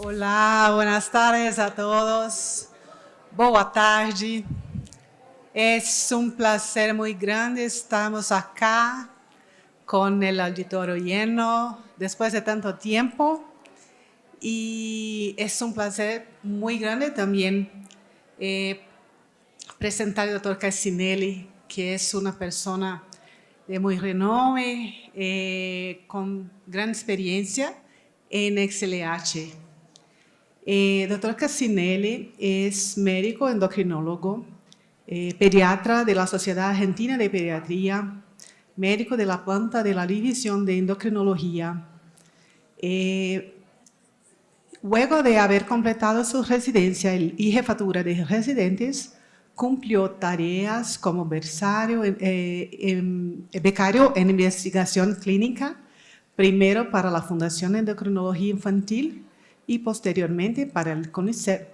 Olá, buenas tardes a todos. Boa tarde. Es un placer muy grande. Estamos acá con el auditorio lleno después de tanto tiempo. Y es un placer muy grande también presentar al doctor Cassinelli, que es una persona de muy renombre, con gran experiencia en XLH. Doctor Cassinelli es médico endocrinólogo, pediatra de la Sociedad Argentina de Pediatría, médico de la planta de la División de Endocrinología. Luego de haber completado su residencia y jefatura de residentes, cumplió tareas como becario en investigación clínica, primero para la Fundación de Endocrinología Infantil y posteriormente para el CONICET.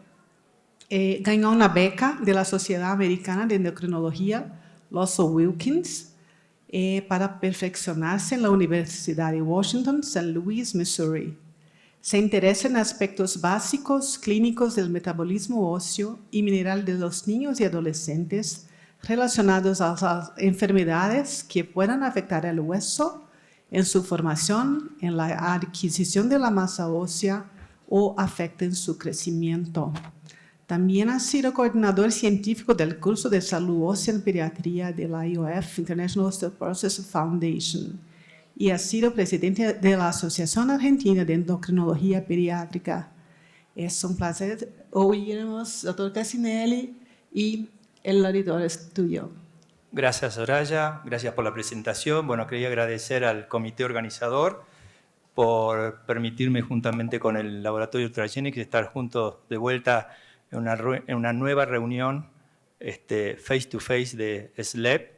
Ganó una beca de la Sociedad Americana de Endocrinología, Lowell Wilkins, para perfeccionarse en la Universidad de Washington, St. Louis, Missouri. Se interesa en aspectos básicos clínicos del metabolismo óseo y mineral de los niños y adolescentes relacionados a las enfermedades que puedan afectar el hueso en su formación, en la adquisición de la masa ósea o afecten su crecimiento. También ha sido coordinador científico del curso de salud ósea en pediatría de la IOF, International Osteoporosis Foundation, y ha sido presidente de la Asociación Argentina de Endocrinología Pediátrica. Es un placer oírnos, doctor Cassinelli, y el auditor es tuyo. Gracias, Soraya. Gracias por la presentación. Bueno, quería agradecer al comité organizador por permitirme, juntamente con el Laboratorio Ultragenics, estar juntos de vuelta en una nueva reunión face to face de SLEP.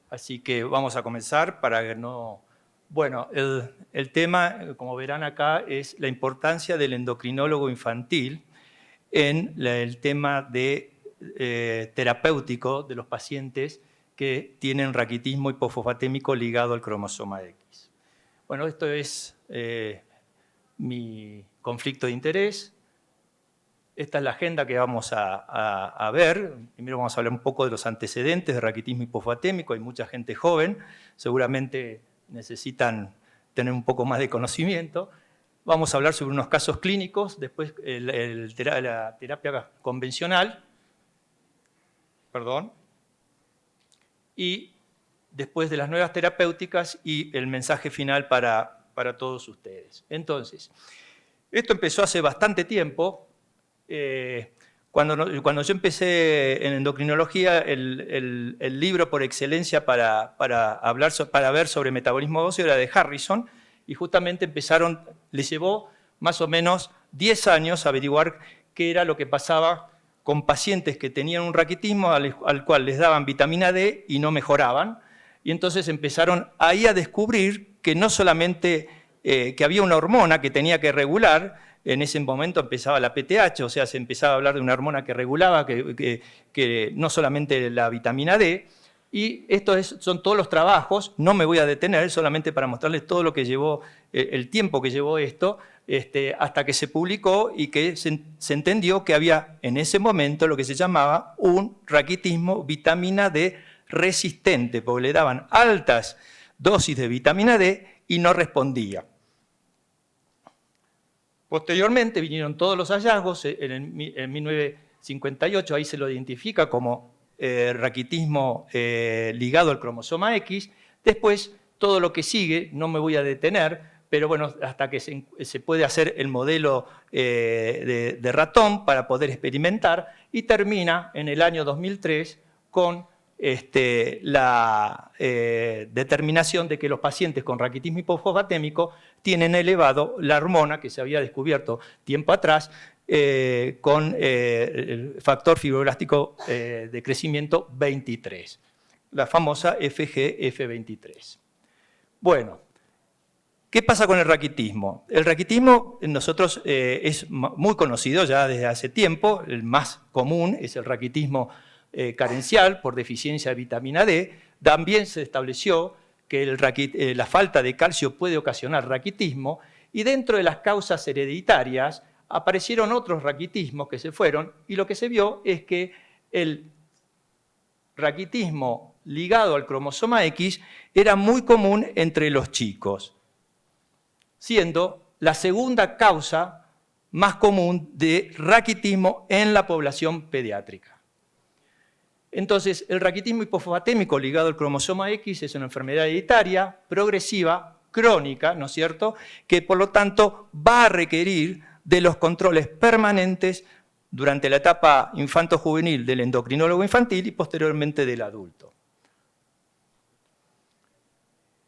Así que vamos a comenzar para que no... Bueno, el tema, como verán acá, es la importancia del endocrinólogo infantil en el tema terapéutico de los pacientes que tienen raquitismo hipofosfatémico ligado al cromosoma X. Bueno, esto es mi conflicto de interés. Esta es la agenda que vamos a ver. Primero vamos a hablar un poco de los antecedentes de raquitismo hipofosfatémico. Hay mucha gente joven, seguramente necesitan tener un poco más de conocimiento. Vamos a hablar sobre unos casos clínicos, después la terapia convencional, y después de las nuevas terapéuticas y el mensaje final para todos ustedes. Entonces, esto empezó hace bastante tiempo. Cuando yo empecé en endocrinología, el libro por excelencia para ver sobre metabolismo óseo era de Harrison, y justamente les llevó más o menos 10 años averiguar qué era lo que pasaba con pacientes que tenían un raquitismo al cual les daban vitamina D y no mejoraban. Y entonces empezaron ahí a descubrir que no solamente que había una hormona que tenía que regular. En ese momento empezaba la PTH, o sea, se empezaba a hablar de una hormona que regulaba, que no solamente la vitamina D. Y estos son todos los trabajos, no me voy a detener, solamente para mostrarles todo lo que llevó, el tiempo que llevó esto, hasta que se publicó y que se entendió que había en ese momento lo que se llamaba un raquitismo vitamina D resistente, porque le daban altas dosis de vitamina D y no respondía. Posteriormente vinieron todos los hallazgos, en 1958 ahí se lo identifica como raquitismo ligado al cromosoma X. Después, todo lo que sigue, no me voy a detener, pero bueno, hasta que se puede hacer el modelo de ratón para poder experimentar, y termina en el año 2003 con la determinación de que los pacientes con raquitismo hipofosfatémico tienen elevado la hormona que se había descubierto tiempo atrás con el factor fibroblástico de crecimiento 23, la famosa FGF23. Bueno, ¿qué pasa con el raquitismo? El raquitismo nosotros es muy conocido ya desde hace tiempo. El más común es el raquitismo carencial por deficiencia de vitamina D. También se estableció que la falta de calcio puede ocasionar raquitismo, y dentro de las causas hereditarias aparecieron otros raquitismos que se fueron y lo que se vio es que el raquitismo ligado al cromosoma X era muy común entre los chicos, siendo la segunda causa más común de raquitismo en la población pediátrica. Entonces, el raquitismo hipofosfatémico ligado al cromosoma X es una enfermedad hereditaria, progresiva, crónica, ¿no es cierto?, que por lo tanto va a requerir de los controles permanentes durante la etapa infanto-juvenil del endocrinólogo infantil y posteriormente del adulto.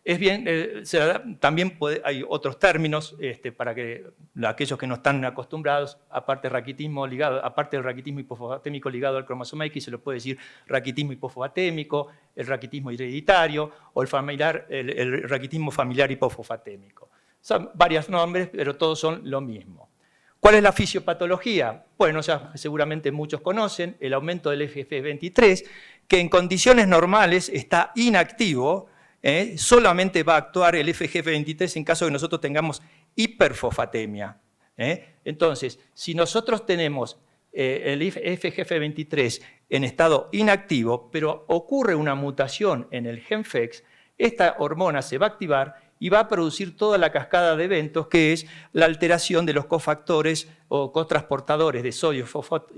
Es bien, también hay otros términos para que aquellos que no están acostumbrados, aparte del raquitismo hipofosfatémico ligado al cromosoma X, se lo puede decir raquitismo hipofosfatémico, el raquitismo hereditario o el raquitismo familiar hipofosfatémico. Son varios nombres, pero todos son lo mismo. ¿Cuál es la fisiopatología? Bueno, ya seguramente muchos conocen el aumento del FGF23, que en condiciones normales está inactivo. Solamente va a actuar el FGF23 en caso de que nosotros tengamos hiperfosfatemia. Entonces, si nosotros tenemos el FGF23 en estado inactivo, pero ocurre una mutación en el gen FEX, esta hormona se va a activar y va a producir toda la cascada de eventos, que es la alteración de los cofactores o cotransportadores de sodio fosfato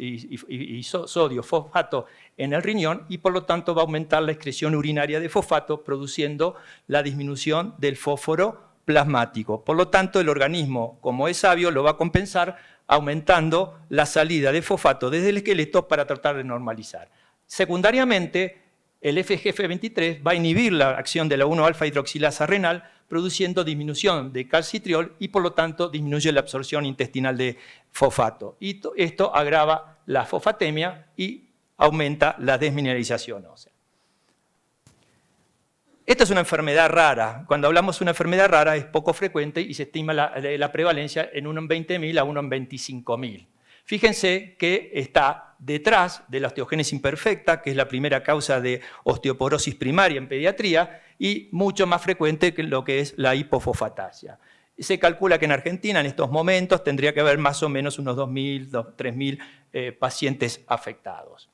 en el riñón y por lo tanto va a aumentar la excreción urinaria de fosfato, produciendo la disminución del fósforo plasmático. Por lo tanto, el organismo, como es sabio, lo va a compensar aumentando la salida de fosfato desde el esqueleto para tratar de normalizar. Secundariamente, el FGF23 va a inhibir la acción de la 1-alfa-hidroxilasa renal, produciendo disminución de calcitriol y por lo tanto disminuye la absorción intestinal de fosfato. Y esto agrava la fosfatemia y aumenta la desmineralización ósea. Esta es una enfermedad rara. Cuando hablamos de una enfermedad rara es poco frecuente y se estima la prevalencia en 1 en 20.000 a 1 en 25.000. Fíjense que está detrás de la osteogénesis imperfecta, que es la primera causa de osteoporosis primaria en pediatría, y mucho más frecuente que lo que es la hipofosfatasia. Se calcula que en Argentina en estos momentos tendría que haber más o menos unos 2.000, 3.000 pacientes afectados.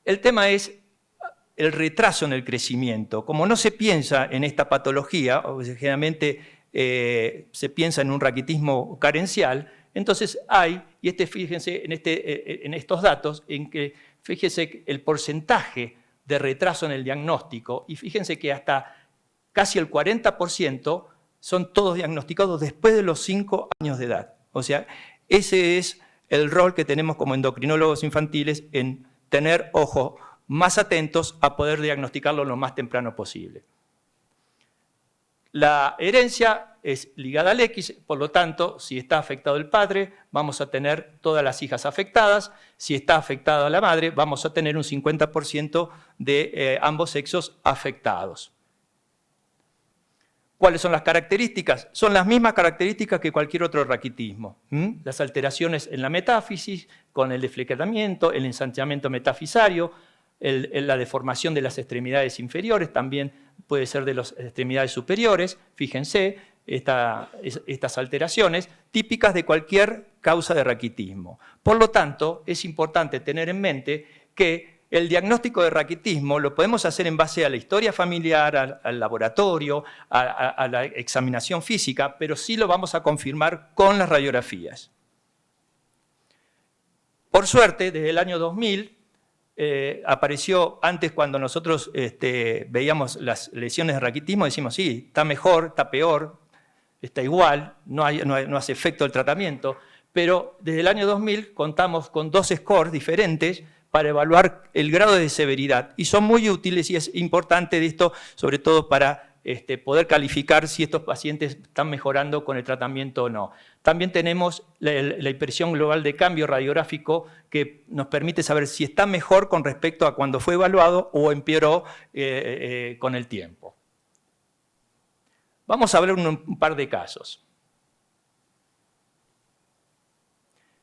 El tema es el retraso en el crecimiento. Como no se piensa en esta patología, o generalmente se piensa en un raquitismo carencial, entonces hay, y fíjense en estos datos, en que fíjense el porcentaje de retraso en el diagnóstico, y fíjense que hasta casi el 40% son todos diagnosticados después de los 5 años de edad. O sea, ese es el rol que tenemos como endocrinólogos infantiles en tener ojos más atentos a poder diagnosticarlo lo más temprano posible. La herencia es ligada al X, por lo tanto, si está afectado el padre, vamos a tener todas las hijas afectadas. Si está afectada la madre, vamos a tener un 50% de ambos sexos afectados. ¿Cuáles son las características? Son las mismas características que cualquier otro raquitismo. Las alteraciones en la metáfisis, con el deflectamiento, el ensanchamiento metafisario, la deformación de las extremidades inferiores, también puede ser de las extremidades superiores. Fíjense estas alteraciones típicas de cualquier causa de raquitismo. Por lo tanto, es importante tener en mente que el diagnóstico de raquitismo lo podemos hacer en base a la historia familiar, al laboratorio, a la examinación física, pero sí lo vamos a confirmar con las radiografías. Por suerte, desde el año 2000, apareció antes cuando nosotros veíamos las lesiones de raquitismo, decimos, sí, está mejor, está peor, está igual, no hace efecto el tratamiento, pero desde el año 2000 contamos con 2 scores diferentes para evaluar el grado de severidad y son muy útiles y es importante de esto, sobre todo para poder calificar si estos pacientes están mejorando con el tratamiento o no. También tenemos la impresión global de cambio radiográfico que nos permite saber si está mejor con respecto a cuando fue evaluado o empeoró con el tiempo. Vamos a ver un par de casos.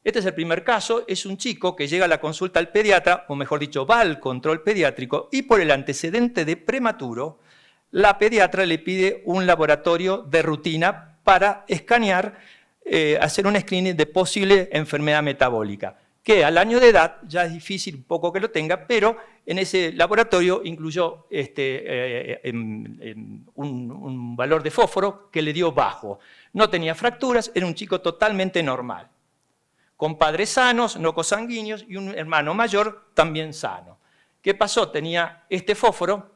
Este es el primer caso, es un chico que llega a la consulta al pediatra, o mejor dicho, va al control pediátrico y por el antecedente de prematuro, la pediatra le pide un laboratorio de rutina para escanear hacer un screening de posible enfermedad metabólica, que al año de edad ya es difícil un poco que lo tenga, pero en ese laboratorio incluyó un valor de fósforo que le dio bajo. No tenía fracturas, era un chico totalmente normal, con padres sanos, no consanguíneos, y un hermano mayor también sano. ¿Qué pasó? Tenía este fósforo,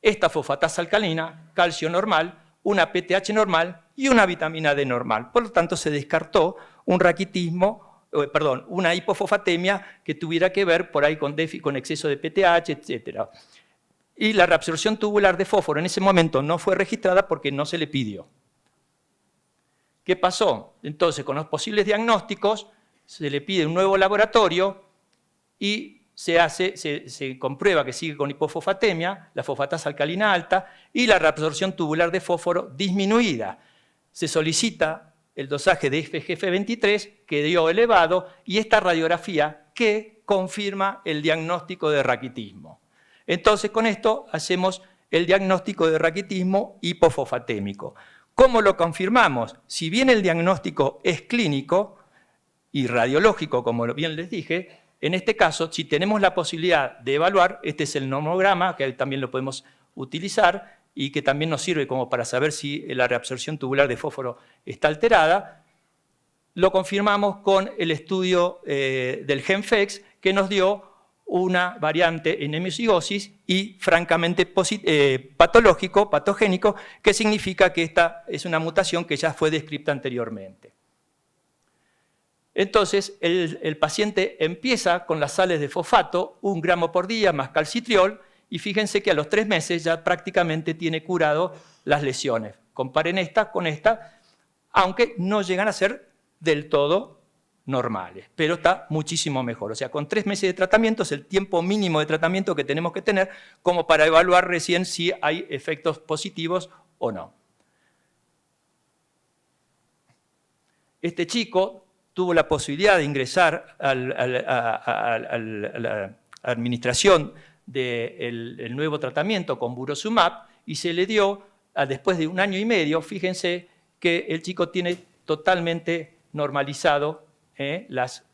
esta fosfatasa alcalina, calcio normal, una PTH normal y una vitamina D normal. Por lo tanto, se descartó un raquitismo, una hipofosfatemia que tuviera que ver por ahí con exceso de PTH, etc. Y la reabsorción tubular de fósforo en ese momento no fue registrada porque no se le pidió. ¿Qué pasó? Entonces, con los posibles diagnósticos, se le pide un nuevo laboratorio y se comprueba que sigue con hipofosfatemia, la fosfatasa alcalina alta y la reabsorción tubular de fósforo disminuida. Se solicita el dosaje de FGF23 que dio elevado y esta radiografía que confirma el diagnóstico de raquitismo. Entonces, con esto hacemos el diagnóstico de raquitismo hipofosfatémico. ¿Cómo lo confirmamos? Si bien el diagnóstico es clínico y radiológico, como bien les dije, en este caso, si tenemos la posibilidad de evaluar, este es el nomograma, que también lo podemos utilizar y que también nos sirve como para saber si la reabsorción tubular de fósforo está alterada, lo confirmamos con el estudio del GenFEX, que nos dio una variante en hemocigosis y francamente patológico, patogénico, que significa que esta es una mutación que ya fue descrita anteriormente. Entonces, el paciente empieza con las sales de fosfato, 1 gramo por día más calcitriol, y fíjense que a los 3 meses ya prácticamente tiene curado las lesiones. Comparen esta con esta, aunque no llegan a ser del todo normales, pero está muchísimo mejor. O sea, con 3 meses de tratamiento es el tiempo mínimo de tratamiento que tenemos que tener como para evaluar recién si hay efectos positivos o no. Este chico tuvo la posibilidad de ingresar a la administración del nuevo tratamiento con Burosumab y se le dio, después de 1 año y medio, fíjense que el chico tiene totalmente normalizado las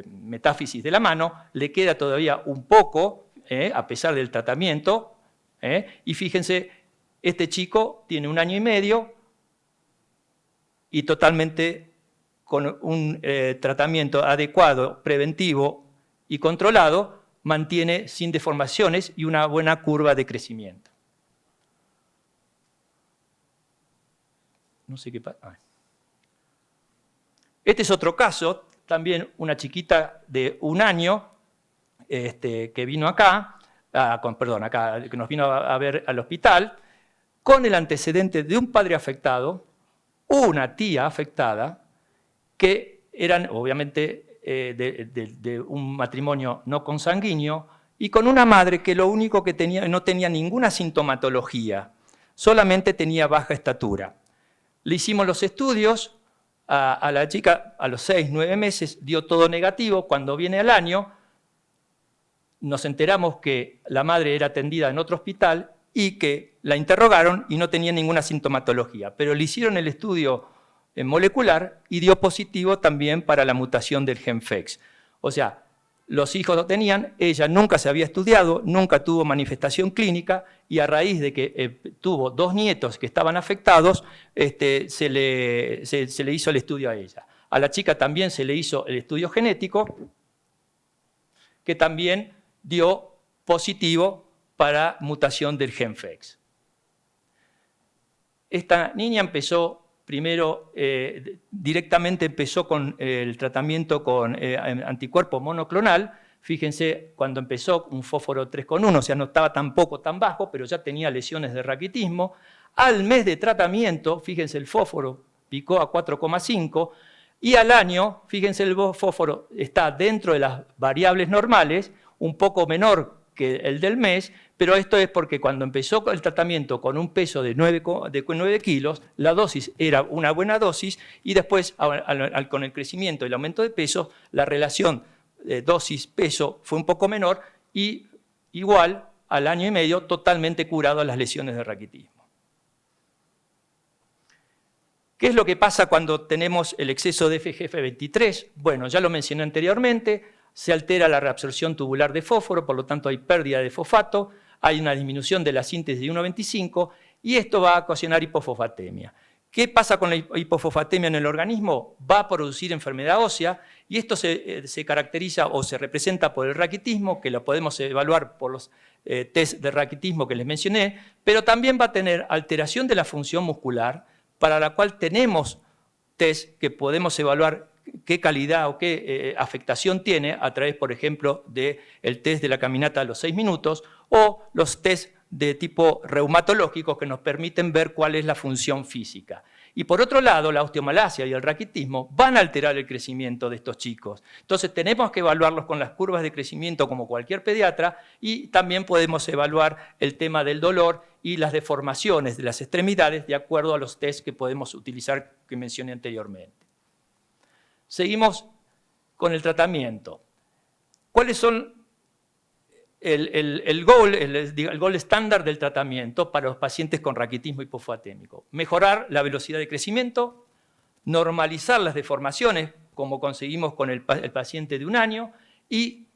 metáfisis de la mano, le queda todavía un poco, a pesar del tratamiento, y fíjense, este chico tiene 1 año y medio y totalmente con un tratamiento adecuado, preventivo y controlado, mantiene sin deformaciones y una buena curva de crecimiento. No sé qué pasa. Este es otro caso, también una chiquita de 1 año que vino acá, que nos vino a ver al hospital, con el antecedente de un padre afectado, una tía afectada, que eran obviamente de un matrimonio no consanguíneo, y con una madre que lo único que tenía, no tenía ninguna sintomatología, solamente tenía baja estatura. Le hicimos los estudios, a la chica a los 6, 9 meses dio todo negativo. Cuando viene al año nos enteramos que la madre era atendida en otro hospital y que la interrogaron y no tenía ninguna sintomatología, pero le hicieron el estudio molecular y dio positivo también para la mutación del GenFEX. O sea, los hijos lo tenían, ella nunca se había estudiado, nunca tuvo manifestación clínica y a raíz de que tuvo 2 nietos que estaban afectados, se le hizo el estudio a ella. A la chica también se le hizo el estudio genético, que también dio positivo para mutación del GenFEX. Esta niña empezó primero, directamente empezó con el tratamiento con anticuerpo monoclonal. Fíjense, cuando empezó un fósforo 3,1, o sea, no estaba tampoco tan bajo, pero ya tenía lesiones de raquitismo. Al mes de tratamiento, fíjense, el fósforo picó a 4,5 y al año, fíjense, el fósforo está dentro de las variables normales, un poco menor que el del mes, pero esto es porque cuando empezó el tratamiento con un peso de 9 kilos, la dosis era una buena dosis y después, con el crecimiento y el aumento de peso, la relación dosis-peso fue un poco menor y igual al año y medio, totalmente curado las lesiones de raquitismo. ¿Qué es lo que pasa cuando tenemos el exceso de FGF23? Bueno, ya lo mencioné anteriormente, se altera la reabsorción tubular de fósforo, por lo tanto hay pérdida de fosfato, hay una disminución de la síntesis de 1,25 y esto va a ocasionar hipofosfatemia. ¿Qué pasa con la hipofosfatemia en el organismo? Va a producir enfermedad ósea y esto se caracteriza o se representa por el raquitismo, que lo podemos evaluar por los test de raquitismo que les mencioné, pero también va a tener alteración de la función muscular, para la cual tenemos test que podemos evaluar qué calidad o qué afectación tiene a través, por ejemplo, del test de la caminata a los 6 minutos o los test de tipo reumatológicos que nos permiten ver cuál es la función física. Y por otro lado, la osteomalacia y el raquitismo van a alterar el crecimiento de estos chicos. Entonces tenemos que evaluarlos con las curvas de crecimiento como cualquier pediatra y también podemos evaluar el tema del dolor y las deformaciones de las extremidades de acuerdo a los test que podemos utilizar que mencioné anteriormente. Seguimos con el tratamiento. ¿Cuáles son el gol estándar del tratamiento para los pacientes con raquitismo hipofosfatémico? Mejorar la velocidad de crecimiento, normalizar las deformaciones, como conseguimos con el paciente de 1 año, y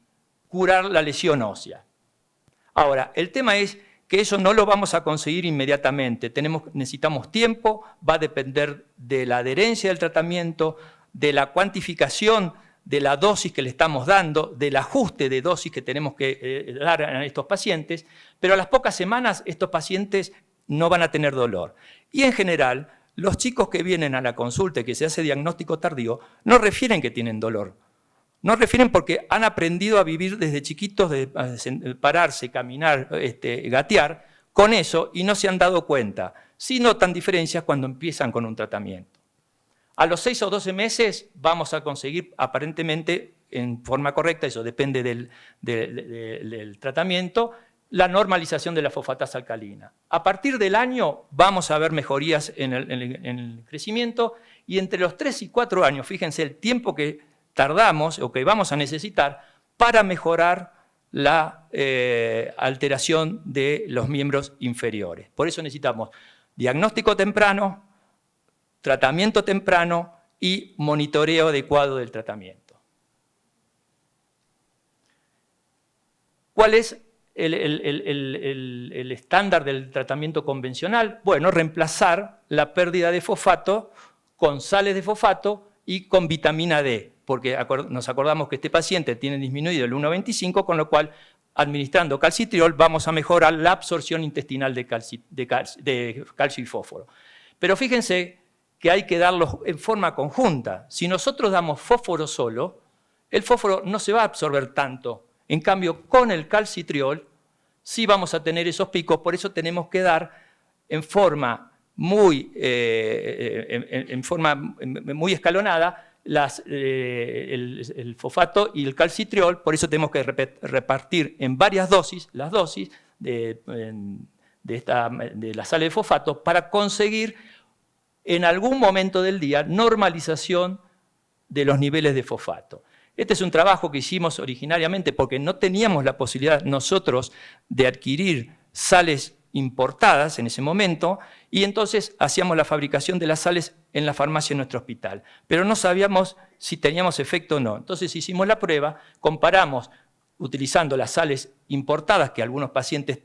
curar la lesión ósea. Ahora, el tema es que eso no lo vamos a conseguir inmediatamente. Necesitamos tiempo, va a depender de la adherencia del tratamiento, de la cuantificación de la dosis que le estamos dando, del ajuste de dosis que tenemos que dar a estos pacientes, pero a las pocas semanas estos pacientes no van a tener dolor. Y en general, los chicos que vienen a la consulta y que se hace diagnóstico tardío no refieren que tienen dolor. No refieren porque han aprendido a vivir desde chiquitos, de pararse, caminar, gatear, con eso y no se han dado cuenta. Sí notan diferencias cuando empiezan con un tratamiento. A los 6 o 12 meses vamos a conseguir aparentemente en forma correcta, eso depende del tratamiento, la normalización de la fosfatasa alcalina. A partir del año vamos a ver mejorías en el crecimiento y entre los 3 y 4 años, fíjense el tiempo que tardamos o que vamos a necesitar para mejorar la alteración de los miembros inferiores. Por eso necesitamos diagnóstico temprano, tratamiento temprano y monitoreo adecuado del tratamiento. ¿Cuál es el estándar del tratamiento convencional? Bueno, reemplazar la pérdida de fosfato con sales de fosfato y con vitamina D, porque nos acordamos que este paciente tiene disminuido el 1,25, con lo cual, administrando calcitriol, vamos a mejorar la absorción intestinal de calcio y fósforo. Pero fíjense que hay que darlos en forma conjunta. Si nosotros damos fósforo solo, el fósforo no se va a absorber tanto. En cambio, con el calcitriol sí vamos a tener esos picos, por eso tenemos que dar en forma muy escalonada el fosfato y el calcitriol, por eso tenemos que repartir en varias dosis las dosis de la sal de fosfato para conseguir en algún momento del día normalización de los niveles de fosfato. Este es un trabajo que hicimos originariamente porque no teníamos la posibilidad nosotros de adquirir sales importadas en ese momento y entonces hacíamos la fabricación de las sales en la farmacia de nuestro hospital. Pero no sabíamos si teníamos efecto o no. Entonces hicimos la prueba, comparamos utilizando las sales importadas que algunos pacientes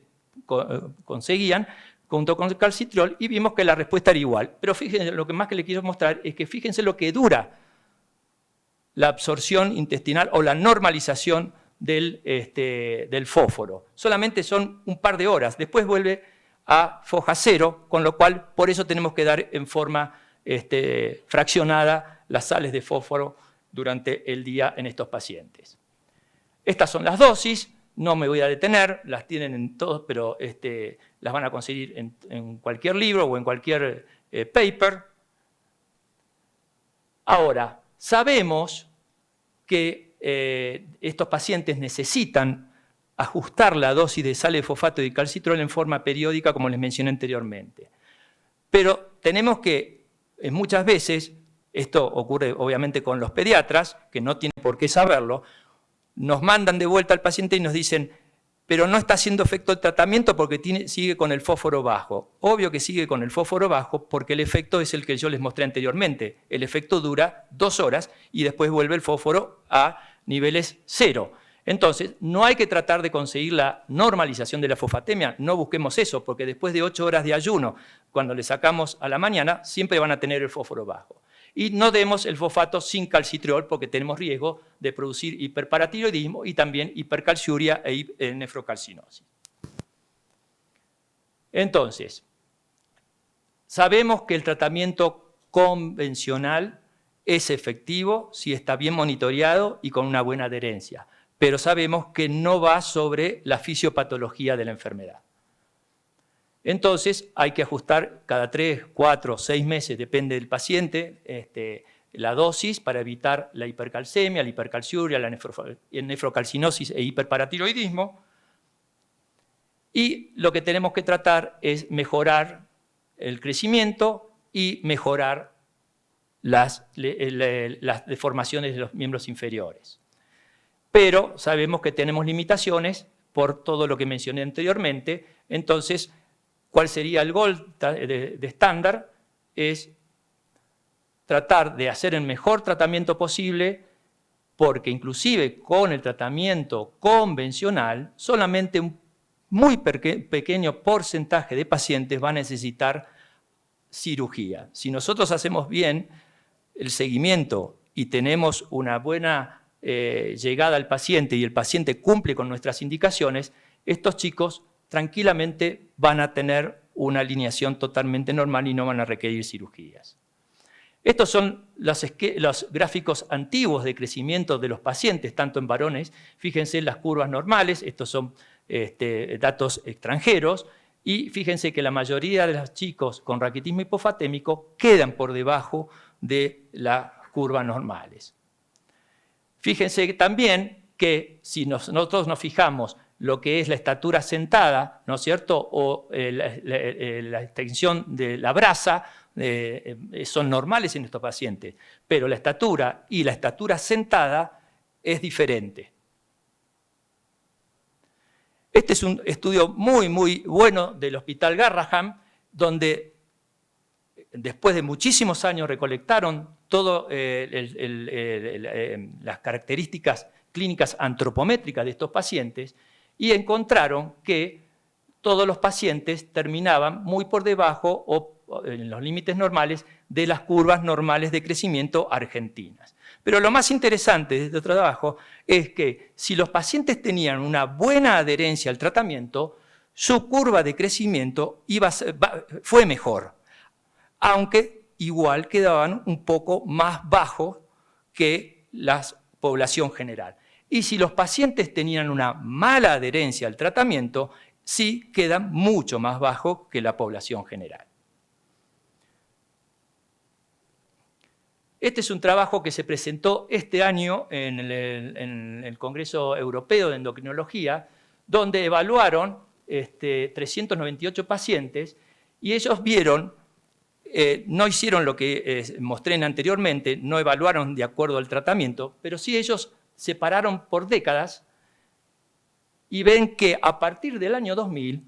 conseguían junto con el calcitriol y vimos que la respuesta era igual. Pero fíjense, lo que más que les quiero mostrar es que fíjense lo que dura la absorción intestinal o la normalización del fósforo. Solamente son un par de horas, después vuelve a foja cero, con lo cual por eso tenemos que dar en forma fraccionada las sales de fósforo durante el día en estos pacientes. Estas son las dosis, no me voy a detener, las tienen en todos, pero las van a conseguir en cualquier libro o en cualquier paper. Ahora, sabemos que estos pacientes necesitan ajustar la dosis de sal de fosfato y de calcitriol en forma periódica, como les mencioné anteriormente. Pero tenemos que, muchas veces, esto ocurre obviamente con los pediatras, que no tienen por qué saberlo, nos mandan de vuelta al paciente y nos dicen, pero no está haciendo efecto el tratamiento porque sigue con el fósforo bajo. Obvio que sigue con el fósforo bajo porque el efecto es el que yo les mostré anteriormente. El efecto dura 2 horas y después vuelve el fósforo a niveles 0. Entonces, no hay que tratar de conseguir la normalización de la fosfatemia, no busquemos eso, porque después de 8 horas de ayuno, cuando le sacamos a la mañana, siempre van a tener el fósforo bajo. Y no demos el fosfato sin calcitriol porque tenemos riesgo de producir hiperparatiroidismo y también hipercalciuria e nefrocalcinosis. Entonces, sabemos que el tratamiento convencional es efectivo si está bien monitoreado y con una buena adherencia, pero sabemos que no va sobre la fisiopatología de la enfermedad. Entonces hay que ajustar cada 3, 4, 6 meses, depende del paciente, la dosis para evitar la hipercalcemia, la hipercalciuria, la nefrocalcinosis e hiperparatiroidismo. Y lo que tenemos que tratar es mejorar el crecimiento y mejorar las deformaciones de los miembros inferiores. Pero sabemos que tenemos limitaciones por todo lo que mencioné anteriormente, entonces, ¿cuál sería el goal de estándar? Es tratar de hacer el mejor tratamiento posible, porque inclusive con el tratamiento convencional, solamente un muy pequeño porcentaje de pacientes va a necesitar cirugía. Si nosotros hacemos bien el seguimiento y tenemos una buena llegada al paciente y el paciente cumple con nuestras indicaciones, estos chicos tranquilamente van a tener una alineación totalmente normal y no van a requerir cirugías. Estos son los gráficos antiguos de crecimiento de los pacientes, tanto en varones. Fíjense las curvas normales, estos son datos extranjeros, y fíjense que la mayoría de los chicos con raquitismo hipofatémico quedan por debajo de las curvas normales. Fíjense también que si nosotros nos fijamos lo que es la estatura sentada, ¿no es cierto?, o la extensión de la brasa, son normales en estos pacientes, pero la estatura y la estatura sentada es diferente. Este es un estudio muy, muy bueno del Hospital Garraham, donde después de muchísimos años recolectaron todas las características clínicas antropométricas de estos pacientes y encontraron que todos los pacientes terminaban muy por debajo o en los límites normales de las curvas normales de crecimiento argentinas. Pero lo más interesante de este trabajo es que si los pacientes tenían una buena adherencia al tratamiento, su curva de crecimiento fue mejor, aunque igual quedaban un poco más bajos que la población general. Y si los pacientes tenían una mala adherencia al tratamiento, sí quedan mucho más bajos que la población general. Este es un trabajo que se presentó este año en el Congreso Europeo de Endocrinología, donde evaluaron 398 pacientes y ellos vieron, no hicieron lo que mostré anteriormente, no evaluaron de acuerdo al tratamiento, pero sí ellos separaron por décadas y ven que a partir del año 2000,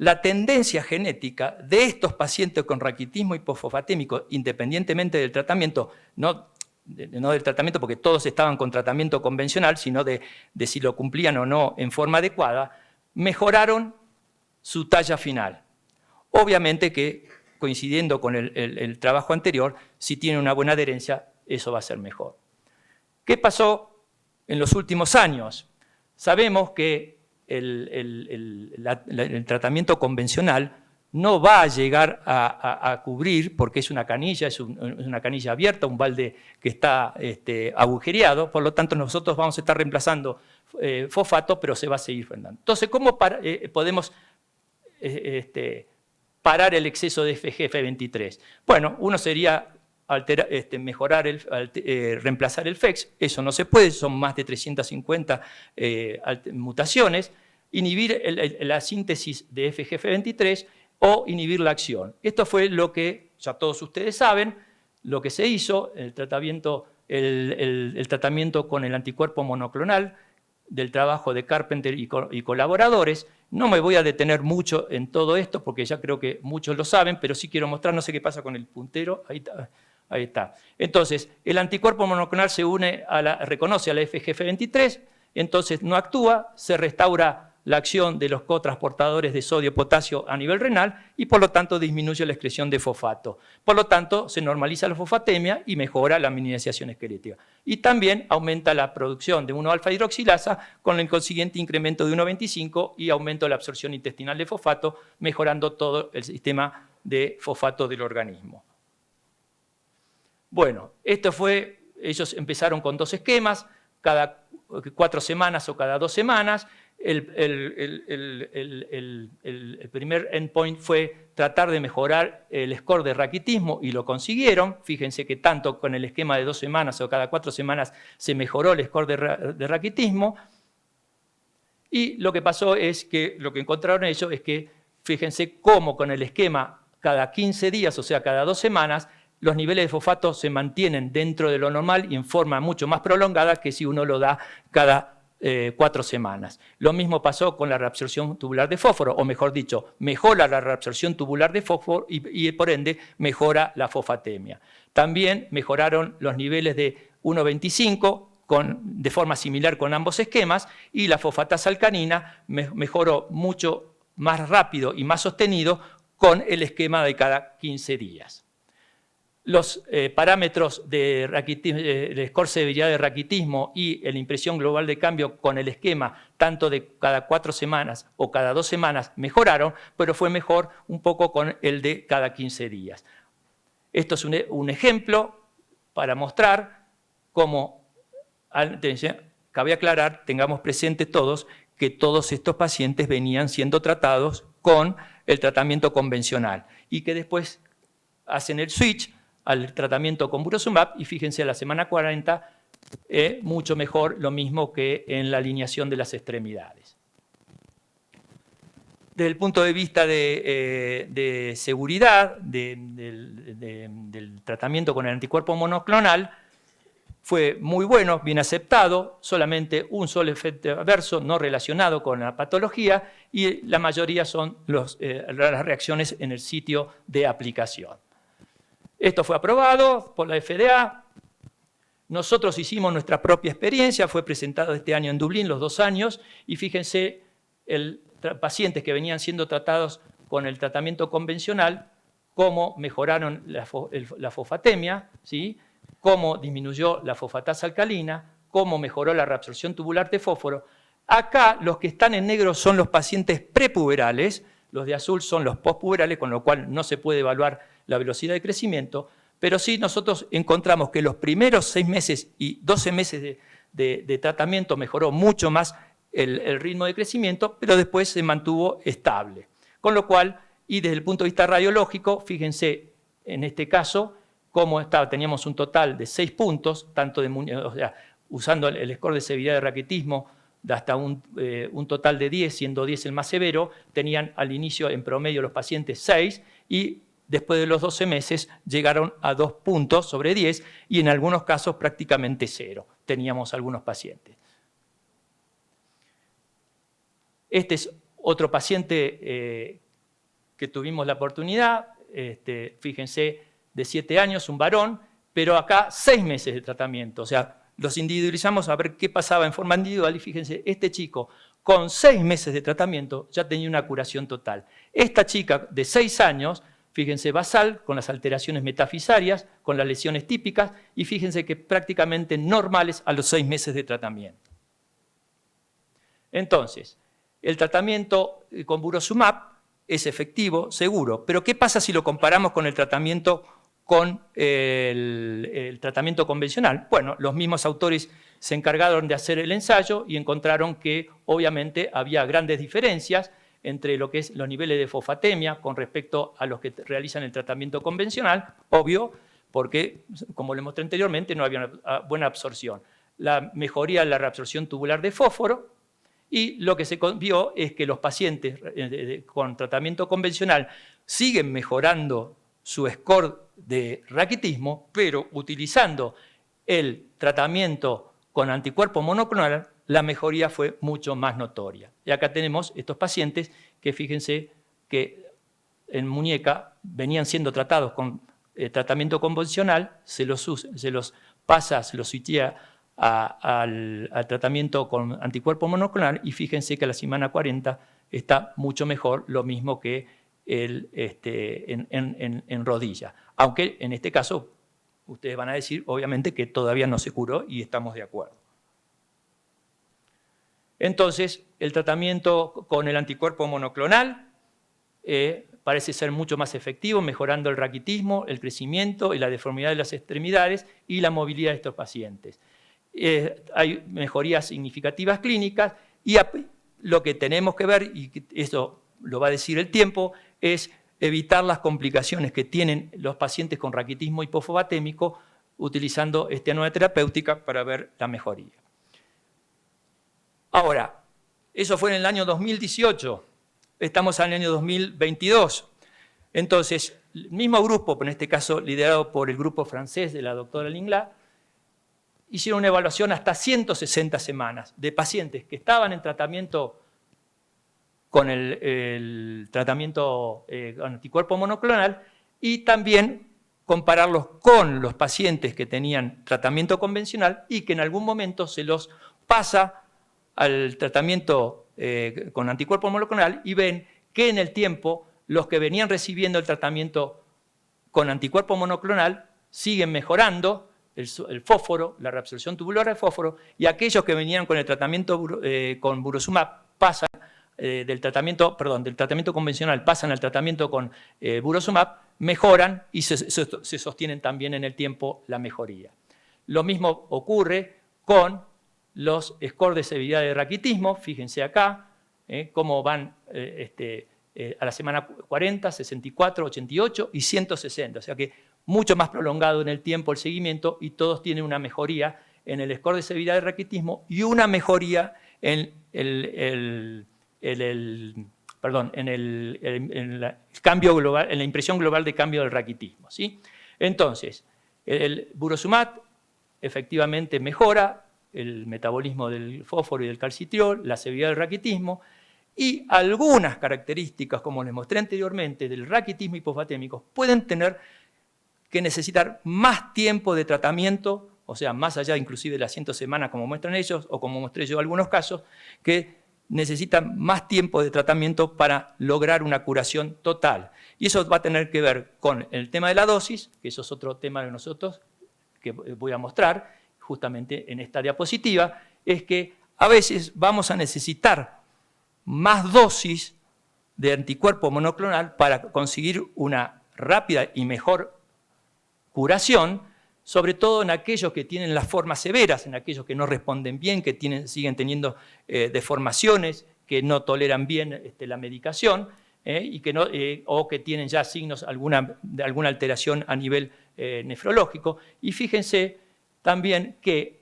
la tendencia genética de estos pacientes con raquitismo hipofosfatémico, independientemente del tratamiento, no del tratamiento porque todos estaban con tratamiento convencional, sino de si lo cumplían o no en forma adecuada, mejoraron su talla final. Obviamente que, coincidiendo con el trabajo anterior, si tiene una buena adherencia, eso va a ser mejor. ¿Qué pasó en los últimos años? Sabemos que el tratamiento convencional no va a llegar a cubrir, porque es una canilla, es una canilla abierta, un balde que está agujereado, por lo tanto nosotros vamos a estar reemplazando fosfato, pero se va a seguir frenando. Entonces, ¿cómo podemos parar el exceso de FGF23? Bueno, uno sería reemplazar el FEX, eso no se puede, son más de 350 mutaciones, inhibir la síntesis de FGF23 o inhibir la acción. Esto fue lo que, ya todos ustedes saben, lo que se hizo, el tratamiento con el anticuerpo monoclonal, del trabajo de Carpenter y colaboradores. No me voy a detener mucho en todo esto porque ya creo que muchos lo saben, pero sí quiero mostrar, no sé qué pasa con el puntero, ahí está. Entonces, el anticuerpo monoclonal se reconoce a la FGF23, entonces no actúa, se restaura la acción de los cotransportadores de sodio-potasio a nivel renal y por lo tanto disminuye la excreción de fosfato. Por lo tanto, se normaliza la fosfatemia y mejora la minimización esquelética. Y también aumenta la producción de 1-alfa-hidroxilasa con el consiguiente incremento de 1,25 y aumento de la absorción intestinal de fosfato, mejorando todo el sistema de fosfato del organismo. Bueno, ellos empezaron con 2 esquemas, cada 4 semanas o cada 2 semanas. El primer endpoint fue tratar de mejorar el score de raquitismo y lo consiguieron. Fíjense que tanto con el esquema de 2 semanas o cada 4 semanas se mejoró el score de raquitismo. Y lo que pasó es que lo que encontraron ellos es que, fíjense cómo con el esquema cada 15 días, o sea, cada 2 semanas, los niveles de fosfato se mantienen dentro de lo normal y en forma mucho más prolongada que si uno lo da cada 4 semanas. Lo mismo pasó con la reabsorción tubular de fósforo, o mejor dicho, mejora la reabsorción tubular de fósforo y por ende mejora la fosfatemia. También mejoraron los niveles de 1,25 de forma similar con ambos esquemas y la fosfatasa alcalina mejoró mucho más rápido y más sostenido con el esquema de cada 15 días. Los parámetros de score severidad de raquitismo y la impresión global de cambio con el esquema, tanto de cada 4 semanas o cada 2 semanas, mejoraron, pero fue mejor un poco con el de cada 15 días. Esto es un ejemplo para mostrar cómo, cabe aclarar, tengamos presente todos, que todos estos pacientes venían siendo tratados con el tratamiento convencional y que después hacen el switch al tratamiento con Burosumab y fíjense a la semana 40 mucho mejor, lo mismo que en la alineación de las extremidades. Desde el punto de vista de seguridad del tratamiento con el anticuerpo monoclonal, fue muy bueno, bien aceptado, solamente un solo efecto adverso no relacionado con la patología y la mayoría son las reacciones en el sitio de aplicación. Esto fue aprobado por la FDA. Nosotros hicimos nuestra propia experiencia, fue presentado este año en Dublín, los 2 años, y fíjense, pacientes que venían siendo tratados con el tratamiento convencional, cómo mejoraron la fosfatemia, ¿sí? Cómo disminuyó la fosfatasa alcalina, cómo mejoró la reabsorción tubular de fósforo. Acá los que están en negro son los pacientes prepuberales, los de azul son los postpuberales, con lo cual no se puede evaluar la velocidad de crecimiento, pero sí nosotros encontramos que los primeros 6 meses y 12 meses de tratamiento mejoró mucho más el ritmo de crecimiento, pero después se mantuvo estable. Con lo cual, y desde el punto de vista radiológico, fíjense en este caso cómo teníamos un total de 6 puntos, tanto usando el score de severidad de raquitismo, de hasta un total de 10, siendo 10 el más severo, tenían al inicio en promedio los pacientes 6 y después de los 12 meses llegaron a 2 puntos sobre 10 y en algunos casos prácticamente 0. Teníamos algunos pacientes. Este es otro paciente que tuvimos la oportunidad, fíjense, de 7 años, un varón, pero acá 6 meses de tratamiento. O sea, los individualizamos a ver qué pasaba en forma individual y fíjense, este chico con 6 meses de tratamiento ya tenía una curación total. Esta chica de 6 años, fíjense, basal, con las alteraciones metafisarias, con las lesiones típicas, y fíjense que prácticamente normales a los 6 meses de tratamiento. Entonces, el tratamiento con Burosumab es efectivo, seguro, pero ¿qué pasa si lo comparamos con el tratamiento con el tratamiento convencional? Bueno, los mismos autores se encargaron de hacer el ensayo y encontraron que obviamente había grandes diferencias entre lo que es los niveles de fosfatemia con respecto a los que realizan el tratamiento convencional, obvio, porque, como les mostré anteriormente, no había una buena absorción. La mejoría en la reabsorción tubular de fósforo, y lo que se vio es que los pacientes con tratamiento convencional siguen mejorando su score de raquitismo, pero utilizando el tratamiento con anticuerpo monoclonal la mejoría fue mucho más notoria. Y acá tenemos estos pacientes que fíjense que en muñeca venían siendo tratados con tratamiento convencional, se los suitea al tratamiento con anticuerpo monoclonal y fíjense que a la semana 40 está mucho mejor, lo mismo que en rodilla. Aunque en este caso ustedes van a decir, obviamente, que todavía no se curó y estamos de acuerdo. Entonces, el tratamiento con el anticuerpo monoclonal parece ser mucho más efectivo, mejorando el raquitismo, el crecimiento y la deformidad de las extremidades y la movilidad de estos pacientes. Hay mejorías significativas clínicas y lo que tenemos que ver, y eso lo va a decir el tiempo, es evitar las complicaciones que tienen los pacientes con raquitismo hipofobatémico utilizando esta nueva terapéutica para ver la mejoría. Ahora, eso fue en el año 2018, estamos en el año 2022. Entonces, el mismo grupo, en este caso liderado por el grupo francés de la doctora Lingla, hicieron una evaluación hasta 160 semanas de pacientes que estaban en tratamiento con el tratamiento con anticuerpo monoclonal y también compararlos con los pacientes que tenían tratamiento convencional y que en algún momento se los pasa al tratamiento con anticuerpo monoclonal y ven que en el tiempo los que venían recibiendo el tratamiento con anticuerpo monoclonal siguen mejorando el fósforo, la reabsorción tubular de fósforo, y aquellos que venían con el tratamiento con Burosumab pasan del tratamiento convencional, pasan al tratamiento con Burosumab, mejoran y se sostienen también en el tiempo la mejoría. Lo mismo ocurre con los scores de severidad de raquitismo, fíjense acá, cómo van a la semana 40, 64, 88 y 160, o sea que mucho más prolongado en el tiempo el seguimiento y todos tienen una mejoría en el score de severidad de raquitismo y una mejoría en cambio global, en la impresión global de cambio del raquitismo, ¿sí? Entonces, el Burosumab efectivamente mejora el metabolismo del fósforo y del calcitriol, la severidad del raquitismo y algunas características, como les mostré anteriormente, del raquitismo hipofatémico pueden tener que necesitar más tiempo de tratamiento, o sea, más allá inclusive de las 100 semanas como muestran ellos, o como mostré yo en algunos casos, que necesitan más tiempo de tratamiento para lograr una curación total. Y eso va a tener que ver con el tema de la dosis, que eso es otro tema de nosotros que voy a mostrar justamente en esta diapositiva, es que a veces vamos a necesitar más dosis de anticuerpo monoclonal para conseguir una rápida y mejor curación, sobre todo en aquellos que tienen las formas severas, en aquellos que no responden bien, que siguen teniendo deformaciones, que no toleran bien la medicación y o que tienen ya signos de alguna alteración a nivel nefrológico. Y fíjense también que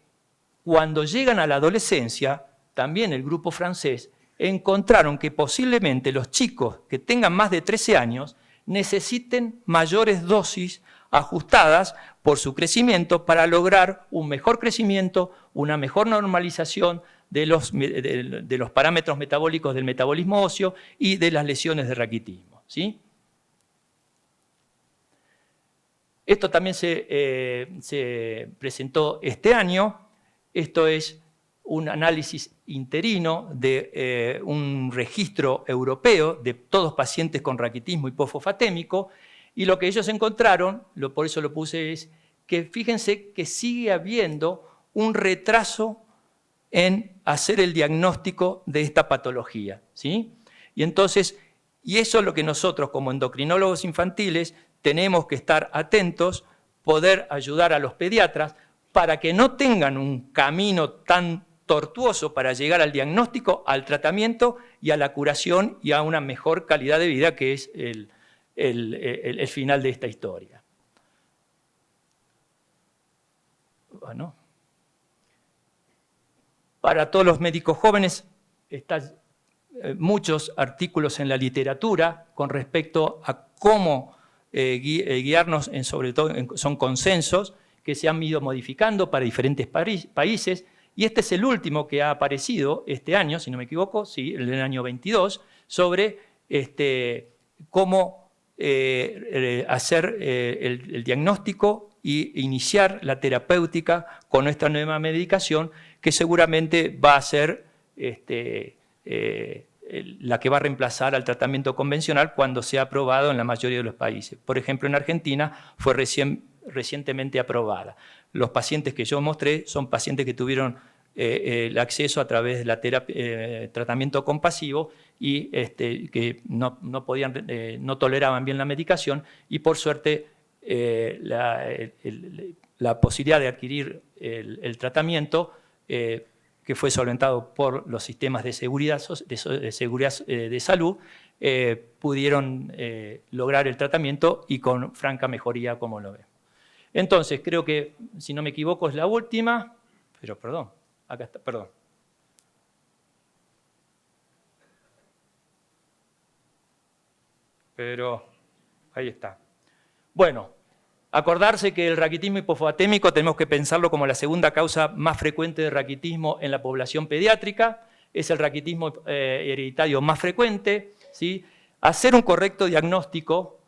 cuando llegan a la adolescencia, también el grupo francés encontraron que posiblemente los chicos que tengan más de 13 años necesiten mayores dosis ajustadas por su crecimiento para lograr un mejor crecimiento, una mejor normalización de los parámetros metabólicos del metabolismo óseo y de las lesiones de raquitismo, ¿sí? Esto también se presentó este año. Esto es un análisis interino de un registro europeo de todos pacientes con raquitismo hipofosfatémico. Y lo que ellos encontraron, por eso lo puse, es que fíjense que sigue habiendo un retraso en hacer el diagnóstico de esta patología, ¿sí? Y eso es lo que nosotros como endocrinólogos infantiles tenemos que estar atentos, poder ayudar a los pediatras para que no tengan un camino tan tortuoso para llegar al diagnóstico, al tratamiento y a la curación y a una mejor calidad de vida, que es el final de esta historia. Bueno, para todos los médicos jóvenes están muchos artículos en la literatura con respecto a cómo guiarnos, sobre todo son consensos que se han ido modificando para diferentes países y este es el último que ha aparecido este año, si no me equivoco, sí, el del año 22, sobre cómo hacer el diagnóstico e iniciar la terapéutica con esta nueva medicación que seguramente va a ser la que va a reemplazar al tratamiento convencional cuando sea aprobado en la mayoría de los países. Por ejemplo, en Argentina fue recientemente aprobada. Los pacientes que yo mostré son pacientes que tuvieron el acceso a través de tratamiento compasivo y que no toleraban bien la medicación y por suerte la posibilidad de adquirir el tratamiento que fue solventado por los sistemas de seguridad de salud, pudieron lograr el tratamiento y con franca mejoría, como lo vemos. Entonces, creo que, si no me equivoco, es la última, pero perdón, acá está, perdón. Pero ahí está. Bueno, acordarse que el raquitismo hipofosfatémico tenemos que pensarlo como la segunda causa más frecuente de raquitismo en la población pediátrica. Es el raquitismo hereditario más frecuente, ¿sí? Hacer un correcto diagnóstico,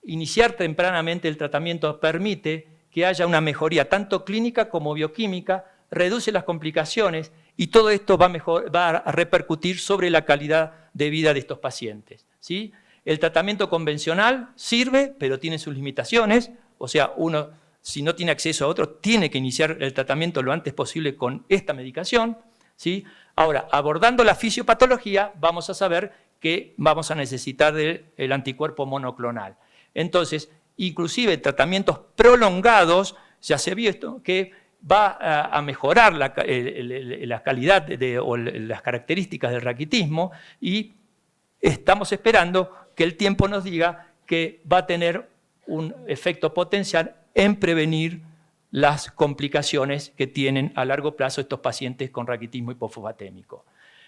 iniciar tempranamente el tratamiento permite que haya una mejoría tanto clínica como bioquímica, reduce las complicaciones y todo esto va a repercutir sobre la calidad de vida de estos pacientes, ¿sí? El tratamiento convencional sirve, pero tiene sus limitaciones. O sea, uno, si no tiene acceso a otro, tiene que iniciar el tratamiento lo antes posible con esta medicación, ¿sí? Ahora, abordando la fisiopatología, vamos a saber que vamos a necesitar del anticuerpo monoclonal. Entonces, inclusive tratamientos prolongados, ya se ha visto que va a mejorar la calidad o las características del raquitismo y estamos esperando que el tiempo nos diga que va a tener un efecto potencial en prevenir las complicaciones que tienen a largo plazo estos pacientes con raquitismo hipofosfatémico.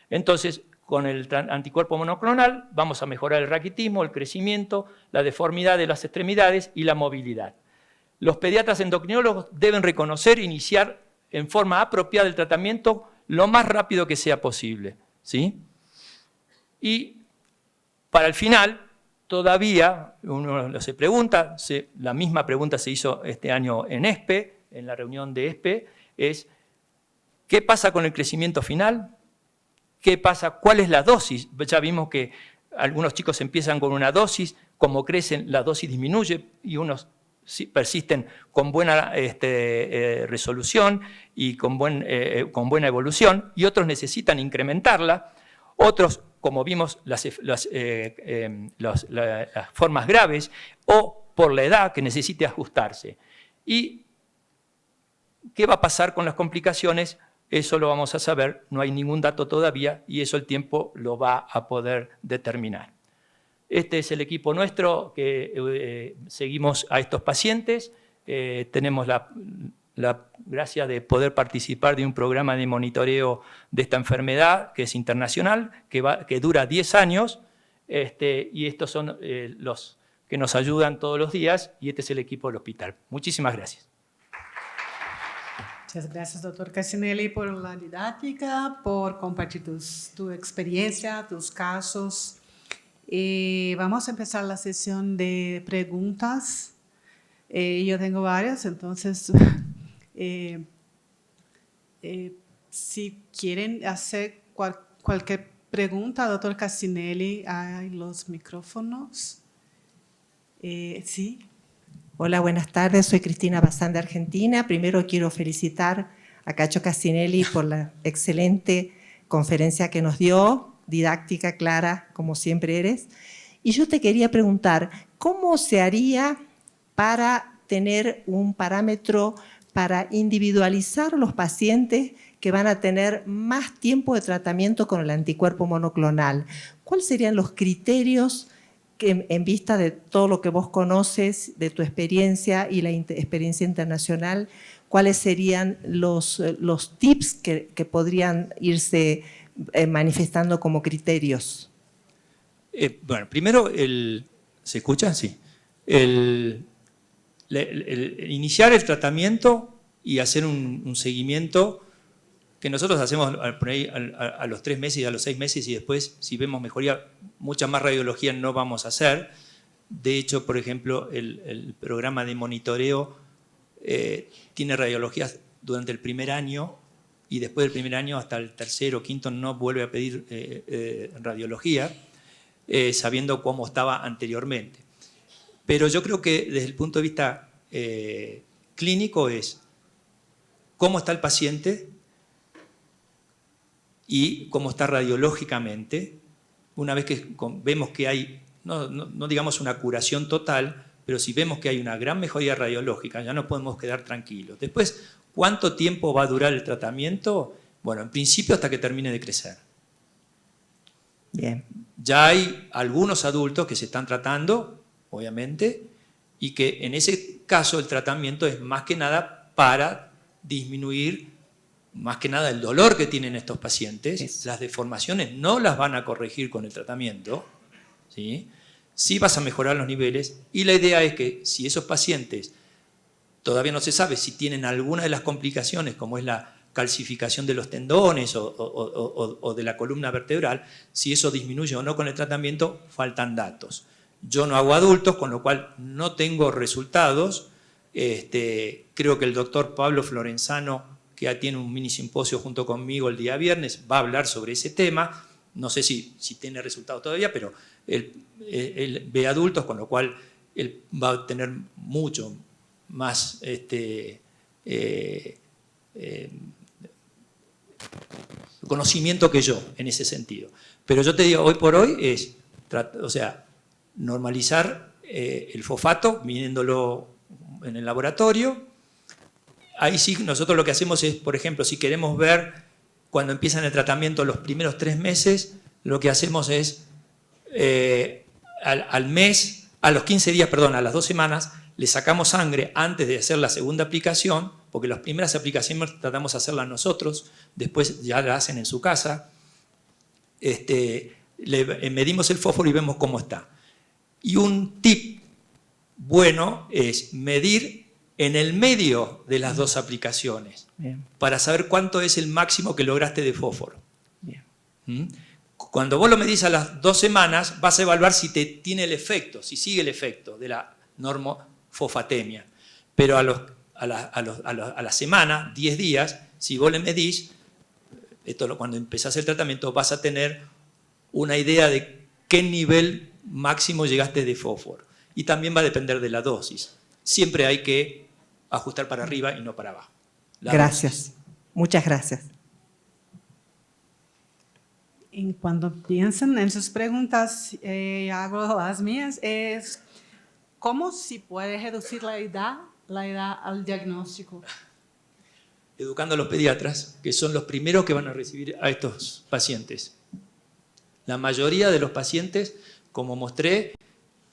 Entonces, con el anticuerpo monoclonal vamos a mejorar el raquitismo, el crecimiento, la deformidad de las extremidades y la movilidad. Los pediatras endocrinólogos deben reconocer e iniciar en forma apropiada el tratamiento lo más rápido que sea posible, ¿sí? Y para el final, todavía uno se pregunta, la misma pregunta se hizo este año en ESPE, en la reunión de ESPE, es ¿qué pasa con el crecimiento final? ¿Qué pasa? ¿Cuál es la dosis? Ya vimos que algunos chicos empiezan con una dosis, como crecen la dosis disminuye y unos persisten con buena resolución y con buena evolución y otros necesitan incrementarla, otros como vimos, las formas graves o por la edad que necesite ajustarse. ¿Y qué va a pasar con las complicaciones? Eso lo vamos a saber, no hay ningún dato todavía y eso el tiempo lo va a poder determinar. Este es el equipo nuestro que seguimos a estos pacientes. Tenemos la gracia de poder participar de un programa de monitoreo de esta enfermedad que es internacional, que dura 10 años, y estos son los que nos ayudan todos los días, y este es el equipo del hospital. Muchísimas gracias. Muchas gracias, doctor Cassinelli, por la didáctica, por compartir tu experiencia, tus casos. Vamos a empezar la sesión de preguntas. Yo tengo varias, entonces... si quieren hacer cualquier pregunta, doctor Cassinelli, hay los micrófonos. ¿Sí? Hola, buenas tardes. Soy Cristina Bazán de Argentina. Primero quiero felicitar a Cacho Cassinelli por la excelente conferencia que nos dio, didáctica, clara, como siempre eres. Y yo te quería preguntar, ¿cómo se haría para tener un parámetro para individualizar a los pacientes que van a tener más tiempo de tratamiento con el anticuerpo monoclonal? ¿Cuáles serían los criterios que, en vista de todo lo que vos conoces, de tu experiencia y la experiencia internacional, cuáles serían los tips que podrían irse manifestando como criterios? Bueno, primero, ¿se escucha? Sí. Iniciar el tratamiento y hacer un seguimiento que nosotros hacemos por ahí a los 3 meses y a los 6 meses y después, si vemos mejoría, mucha más radiología no vamos a hacer. De hecho, por ejemplo, el programa de monitoreo tiene radiologías durante el primer año y después del primer año hasta el tercero o quinto no vuelve a pedir radiología, sabiendo cómo estaba anteriormente. Pero yo creo que desde el punto de vista clínico es cómo está el paciente y cómo está radiológicamente. Una vez que vemos que hay, no digamos una curación total, pero si vemos que hay una gran mejoría radiológica, ya no podemos quedar tranquilos. Después, ¿cuánto tiempo va a durar el tratamiento? Bueno, en principio hasta que termine de crecer. Bien. Ya hay algunos adultos que se están tratando, obviamente, y que en ese caso el tratamiento es más que nada para disminuir más que nada el dolor que tienen estos pacientes. Eso. Las deformaciones no las van a corregir con el tratamiento, ¿sí? Sí vas a mejorar los niveles y la idea es que si esos pacientes todavía no se sabe si tienen alguna de las complicaciones como es la calcificación de los tendones o de la columna vertebral, si eso disminuye o no con el tratamiento, faltan datos. Yo no hago adultos, con lo cual no tengo resultados. Creo que el doctor Pablo Florenzano, que tiene un mini simposio junto conmigo el día viernes, va a hablar sobre ese tema. No sé si tiene resultados todavía, pero él ve adultos, con lo cual él va a tener mucho más conocimiento que yo en ese sentido. Pero yo te digo, hoy por hoy es, normalizar el fosfato, midiéndolo en el laboratorio. Ahí sí, nosotros lo que hacemos es, por ejemplo, si queremos ver cuando empiezan el tratamiento los primeros 3 meses, lo que hacemos es al mes, a los 15 días, perdón, a las 2 semanas, le sacamos sangre antes de hacer la segunda aplicación, porque las primeras aplicaciones tratamos de hacerlas nosotros, después ya la hacen en su casa. Medimos el fósforo y vemos cómo está. Y un tip bueno es medir en el medio de las 2 aplicaciones, Bien. para saber cuánto es el máximo que lograste de fósforo. Bien. Cuando vos lo medís a las 2 semanas, vas a evaluar si te tiene el efecto, si sigue el efecto de la normofosfatemia. Pero a la semana, 10 días, si vos le medís, cuando empezás el tratamiento, vas a tener una idea de qué nivel máximo llegaste de fósforo. Y también va a depender de la dosis. Siempre hay que ajustar para arriba y no para abajo. Gracias. Muchas gracias. Y cuando piensan en sus preguntas, hago las mías, es ¿cómo se puede reducir la edad al diagnóstico? Educando a los pediatras, que son los primeros que van a recibir a estos pacientes. La mayoría de los pacientes, como mostré,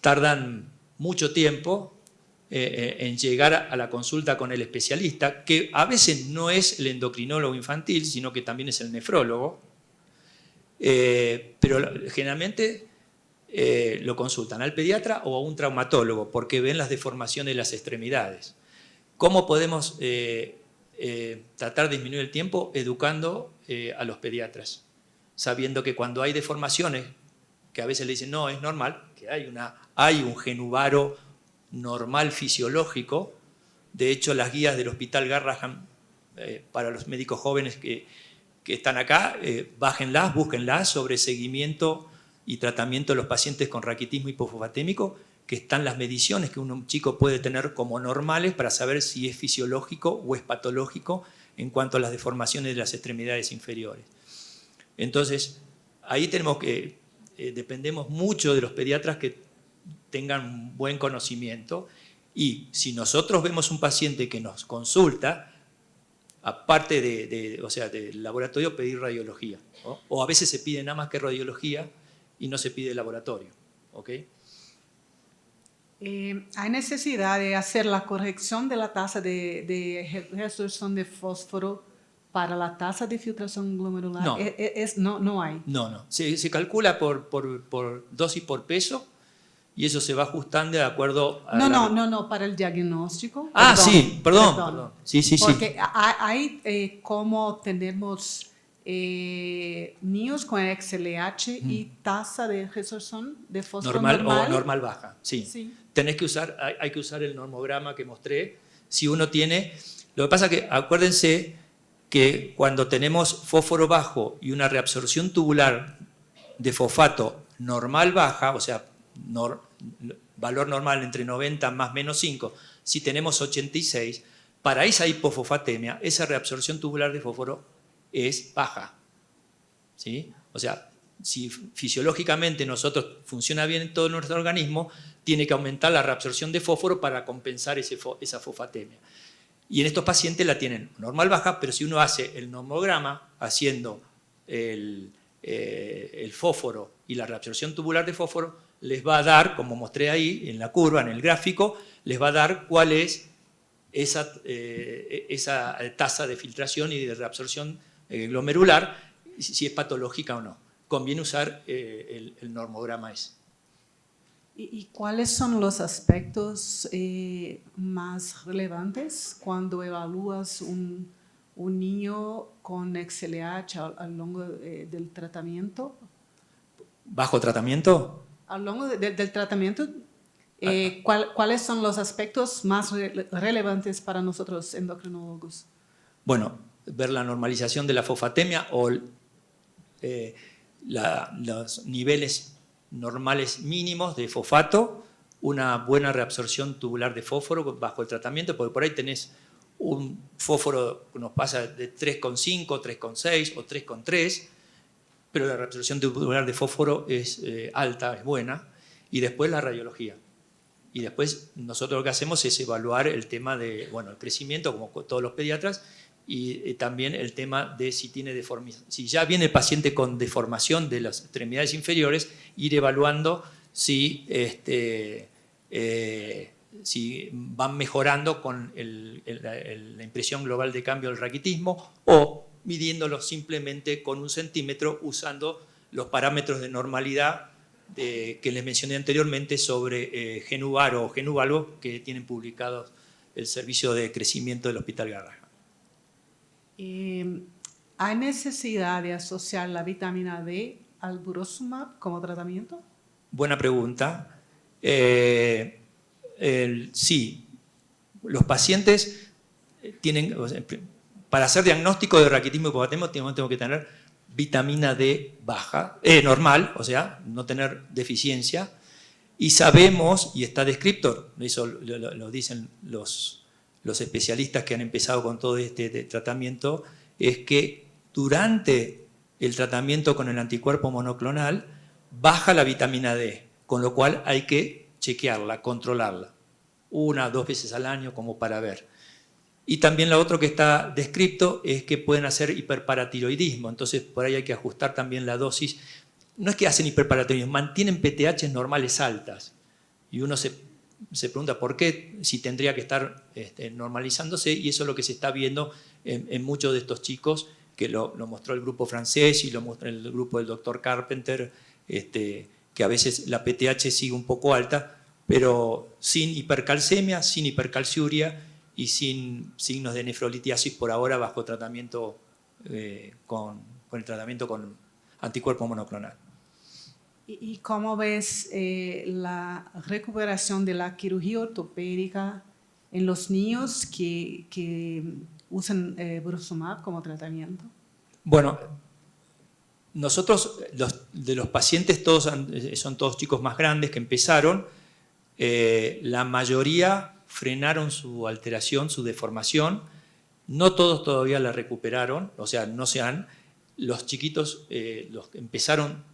tardan mucho tiempo en llegar a la consulta con el especialista, que a veces no es el endocrinólogo infantil, sino que también es el nefrólogo, pero generalmente lo consultan al pediatra o a un traumatólogo, porque ven las deformaciones de las extremidades. ¿Cómo podemos tratar de disminuir el tiempo? Educando a los pediatras, sabiendo que cuando hay deformaciones, que a veces le dicen, no, es normal, que hay un genuvaro normal fisiológico. De hecho, las guías del Hospital Garrahan, para los médicos jóvenes que están acá, bájenlas, búsquenlas sobre seguimiento y tratamiento de los pacientes con raquitismo hipofosfatémico, que están las mediciones que un chico puede tener como normales para saber si es fisiológico o es patológico en cuanto a las deformaciones de las extremidades inferiores. Entonces, ahí tenemos que, dependemos mucho de los pediatras que tengan un buen conocimiento, y si nosotros vemos un paciente que nos consulta, aparte del laboratorio, pedir radiología, ¿no? O a veces se pide nada más que radiología y no se pide laboratorio. ¿Okay? ¿Hay necesidad de hacer la corrección de la tasa de reabsorción de fósforo para la tasa de filtración glomerular? No. No hay. No. Se calcula por dosis por peso, y eso se va ajustando de acuerdo a No, para el diagnóstico. Sí, perdón. Sí. Porque hay como tenemos niños con XLH y tasa de resorción de fósforo normal. O normal baja, sí. Hay que usar el normograma que mostré. Si uno tiene... Lo que pasa es que acuérdense que cuando tenemos fósforo bajo y una reabsorción tubular de fosfato normal baja, o sea, valor normal entre 90 más menos 5, si tenemos 86, para esa hipofosfatemia, esa reabsorción tubular de fósforo es baja. ¿Sí? O sea, si fisiológicamente nosotros funciona bien en todo nuestro organismo, tiene que aumentar la reabsorción de fósforo para compensar esa fosfatemia. Y en estos pacientes la tienen normal baja, pero si uno hace el normograma haciendo el fósforo y la reabsorción tubular de fósforo, les va a dar, como mostré ahí en la curva, en el gráfico, les va a dar cuál es esa tasa de filtración y de reabsorción glomerular, si es patológica o no. Conviene usar el normograma ese. ¿Y cuáles son los aspectos más relevantes cuando evalúas un niño con XLH a lo largo del tratamiento? ¿Bajo tratamiento? A lo largo del tratamiento, ¿cuáles son los aspectos más relevantes para nosotros endocrinólogos? Bueno, ver la normalización de la fosfatemia o los niveles normales mínimos de fosfato, una buena reabsorción tubular de fósforo bajo el tratamiento, porque por ahí tenés un fósforo que nos pasa de 3,5, 3,6 o 3,3, pero la reabsorción tubular de fósforo es alta, es buena, y después la radiología. Y después nosotros lo que hacemos es evaluar el tema de, el crecimiento, como todos los pediatras, y también el tema de si tiene deformidad. Si ya viene el paciente con deformación de las extremidades inferiores, ir evaluando si van mejorando con la impresión global de cambio del raquitismo o midiéndolo simplemente con 1 centímetro usando los parámetros de normalidad que les mencioné anteriormente sobre Genuvar o Genuvalvo que tienen publicados el servicio de crecimiento del Hospital Garrahan. ¿Hay necesidad de asociar la vitamina D al burosumab como tratamiento? Buena pregunta. Sí, los pacientes tienen, para hacer diagnóstico de raquitismo y hipofosfatemia tengo que tener vitamina D baja, normal, o sea, no tener deficiencia. Y sabemos, y está descrito, eso lo dicen los especialistas que han empezado con todo este tratamiento, es que durante el tratamiento con el anticuerpo monoclonal baja la vitamina D, con lo cual hay que chequearla, controlarla, 1 o 2 veces al año como para ver. Y también lo otro que está descrito es que pueden hacer hiperparatiroidismo, entonces por ahí hay que ajustar también la dosis. No es que hacen hiperparatiroidismo, mantienen PTH normales altas. Y uno se pregunta por qué, si tendría que estar normalizándose, y eso es lo que se está viendo en muchos de estos chicos, que lo mostró el grupo francés y lo mostró el grupo del doctor Carpenter, que a veces la PTH sigue un poco alta, pero sin hipercalcemia, sin hipercalciuria y sin signos de nefrolitiasis por ahora bajo tratamiento con el tratamiento con anticuerpo monoclonal. ¿Y cómo ves la recuperación de la cirugía ortopédica en los niños que usan burosumab como tratamiento? Bueno, nosotros, de los pacientes, son todos chicos más grandes que empezaron. La mayoría frenaron su alteración, su deformación. No todos todavía la recuperaron, o sea, no se han. Los chiquitos, los que empezaron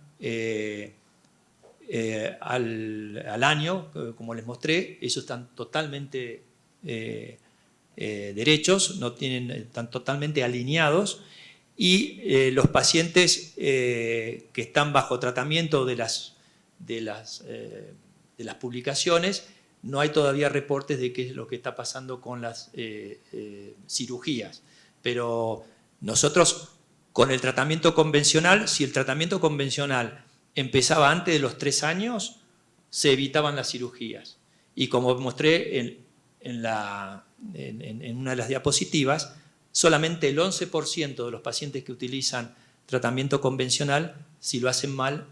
al año, como les mostré, ellos están totalmente derechos, están totalmente alineados, y los pacientes que están bajo tratamiento de las publicaciones, no hay todavía reportes de qué es lo que está pasando con las cirugías. Pero nosotros, con el tratamiento convencional, si el tratamiento convencional empezaba antes de los 3 años, se evitaban las cirugías. Y como mostré en una de las diapositivas, solamente el 11% de los pacientes que utilizan tratamiento convencional, si lo hacen mal,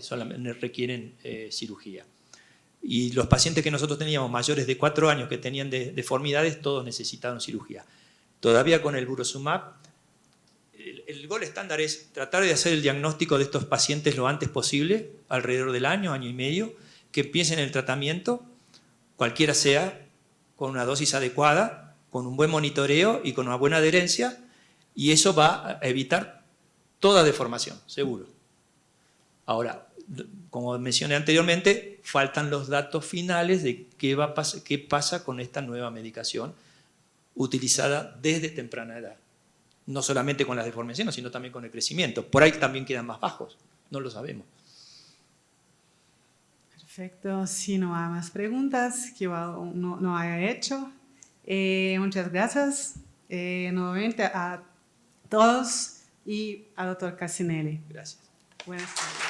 solamente requieren cirugía. Y los pacientes que nosotros teníamos mayores de 4 años que tenían deformidades, todos necesitaron cirugía. Todavía con el Burosumab, el gol estándar es tratar de hacer el diagnóstico de estos pacientes lo antes posible, alrededor del año y medio, que empiecen el tratamiento, cualquiera sea, con una dosis adecuada, con un buen monitoreo y con una buena adherencia, y eso va a evitar toda deformación, seguro. Ahora, como mencioné anteriormente, faltan los datos finales de qué pasa con esta nueva medicación utilizada desde temprana edad. No solamente con las deformaciones, sino también con el crecimiento. Por ahí también quedan más bajos, no lo sabemos. Perfecto, si no hay más preguntas que yo no haya hecho, muchas gracias nuevamente a todos y al doctor Cassinelli. Gracias. Buenas tardes.